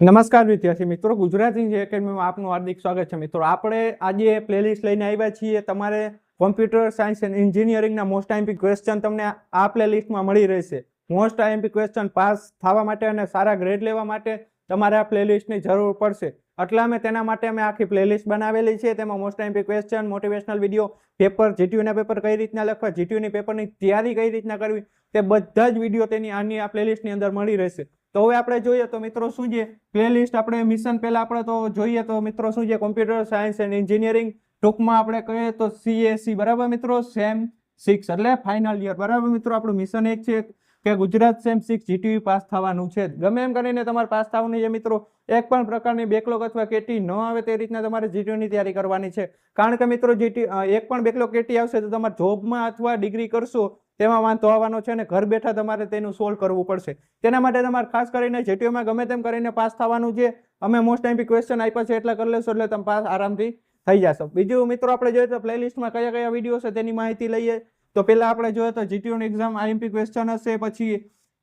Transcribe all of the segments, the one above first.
નમસ્કાર વિદ્યાર્થી મિત્રો, ગુજરાત ઇન્ડિયા એકેડમીમાં આપનું હાર્દિક સ્વાગત છે. મિત્રો આપણે આજે પ્લેલિસ્ટ લઈને આવ્યા છીએ. તમારે કોમ્પ્યુટર સાયન્સ એન્ડ એન્જિનિયરિંગના મોસ્ટ આઈએમપી ક્વેશ્ચન તમને આ પ્લેલિસ્ટમાં મળી રહેશે. મોસ્ટ આઈએમપી ક્વેશ્ચન પાસ થવા માટે અને સારા ગ્રેડ લેવા માટે તમારે આ પ્લેલિસ્ટની જરૂર પડશે. એટલે અમે તેના માટે આખી પ્લેલિસ્ટ બનાવેલી છે. તેમાં most IMP question, motivational video, paper, જીટીયુના પેપર કઈ રીતના લખવા, જીટીયુની પેપરની તૈયારી કઈ રીતના કરવી, તે બધા જ વિડીયો તેની આ પ્લેલિસ્ટની અંદર મળી રહેશે. તો હવે આપણે જોઈએ તો મિત્રો શું છે પ્લેલિસ્ટ. આપણે મિશન પહેલા આપણે તો જોઈએ તો મિત્રો શું છે કોમ્પ્યુટર સાયન્સ એન્ડ એન્જિનિયરિંગ, ટૂંકમાં આપણે કહીએ તો CSE, બરાબર મિત્રો, સેમ 6 એટલે ફાઇનલ યર, બરાબર મિત્રો. આપણું મિશન એક છે કે ગુજરાત સેમ 6 જીટીયુ પાસ થવાનું છે. ગમે એમ કરીને તમારે પાસ થવાનું છે મિત્રો. એક પણ પ્રકારની બેકલોગ અથવા કેટી ન આવે તે રીતના તમારે જીટીયુની તૈયારી કરવાની છે. કારણ કે મિત્રો એક પણ બેકલોગ કેટી આવશે તો તમારે જોબમાં અથવા ડિગ્રી કરશો તેમાં વાંધો આવવાનો છે અને ઘર બેઠા તમારે તેનું સોલ્વ કરવું પડશે. તેના માટે તમારે ખાસ કરીને જીટીયુમાં ગમે તેમ કરીને પાસ થવાનું છે. અમે મોસ્ટ આઈએમપી ક્વેશ્ચન આપ્યા છે એટલા કરી લેશો એટલે તમે પાસ આરામથી થઈ જશો. બીજું મિત્રો આપણે જોઈએ તો પ્લેલિસ્ટમાં કયા કયા વિડીયો છે તેની માહિતી લઈએ. તો પહેલા આપણે જોઈએ તો જીટીયુની એક્ઝામ આઈએમપી ક્વેશ્ચન હશે, પછી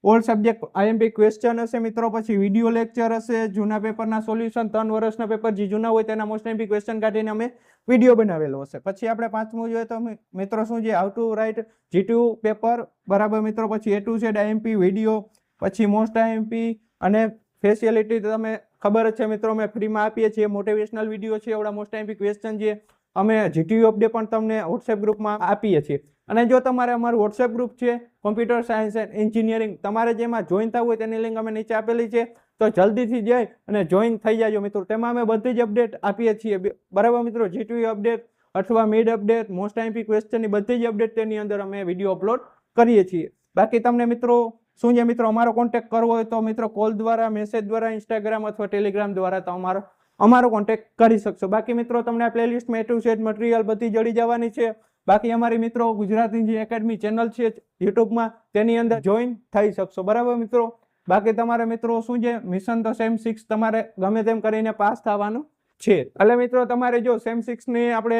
ઓલ સબ્જેક્ટ આઈએમપી ક્વેશ્ચન હશે મિત્રો, પછી વિડીયો લેક્ચર હશે, જૂના પેપરના સોલ્યુશન, 3 વર્ષના પેપર જે જૂના હોય તેના મોસ્ટ આઈએમપી ક્વેશ્ચન કાઢીને અમે વિડીયો બનાવેલો હશે. પછી આપણે પાંચમું જોઈએ તો મિત્રો શું છે હાઉ ટુ રાઇટ જીટીયુ પેપર, બરાબર મિત્રો. પછી A to Z IMP video, પછી મોસ્ટ આઈએમપી અને ફેસિલિટી તમે ખબર જ છે મિત્રો, અમે ફ્રીમાં આપીએ છીએ. મોટિવેશનલ વિડીયો છે, એવડા મોસ્ટ આઈએમપી ક્વેશ્ચન છે અમે જીટીયુ અપડેટ પણ તમને વોટ્સએપ ગ્રુપમાં આપીએ છીએ. અને જો તમારે અમારું વોટ્સએપ ગ્રુપ છે કોમ્પ્યુટર સાયન્સ એન્ડ એન્જિનિયરિંગ, તમારે જેમાં જોઈન થવું હોય તેની લિંક અમે નીચે આપેલી છે. તો જલ્દીથી જઈ અને જોઈન થઈ જાજો મિત્રો. તેમાં અમે બધી જ અપડેટ આપીએ છીએ, બરાબર મિત્રો. જીટીયુ અપડેટ અથવા મિડ અપડેટ, મોસ્ટ આઈએમપી ક્વેશ્ચનની બધી જ અપડેટ તેની અંદર અમે વિડીયો અપલોડ કરીએ છીએ. બાકી તમને મિત્રો શું છે મિત્રો અમારો કોન્ટેક્ટ કરવો હોય તો મિત્રો કોલ દ્વારા, મેસેજ દ્વારા, ઇન્સ્ટાગ્રામ અથવા ટેલિગ્રામ દ્વારા અમારો કોન્ટેક્ટ કરી શકશો. બાકી મિત્રો તમને આ પ્લેલિસ્ટમાં A to Z મટીરિયલ બધી જડી જવાની છે. બાકી અમારી મિત્રો ગુજરાત ઇન્ડિયા એકેડમી ચેનલ છે યુટ્યુબમાં, તેની અંદર જોઈન થઈ શકશો, બરાબર મિત્રો. બાકી તમારે મિત્રો શું છે મિશન તો સેમ 6 તમારે ગમે તેમ કરીને પાસ થવાનું છે. એટલે મિત્રો તમારે જો સેમ 6 ની આપણે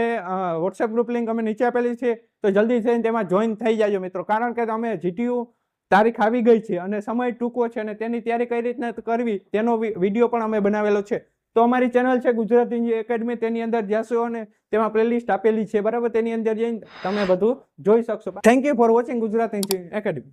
વોટ્સએપ ગ્રુપ લિંક અમે નીચે આપેલી છે તો જલ્દી થઈને તેમાં જોઈન થઈ જાજો મિત્રો. કારણ કે તમે જીટીયુ તારીખ આવી ગઈ છે અને સમય ટૂંકો છે અને તેની તૈયારી કઈ રીતના કરવી તેનો વિડીયો પણ અમે બનાવેલો છે. તો અમારી ચેનલ છે ગુજરાત ઇન્ડિયા એકેડમી, તેની અંદર જશો અને તેમાં પ્લેલિસ્ટ આપેલી છે, બરાબર. તેની અંદર જઈને તમે બધું જોઈ શકશો. Thank you for watching Gujarat India academy.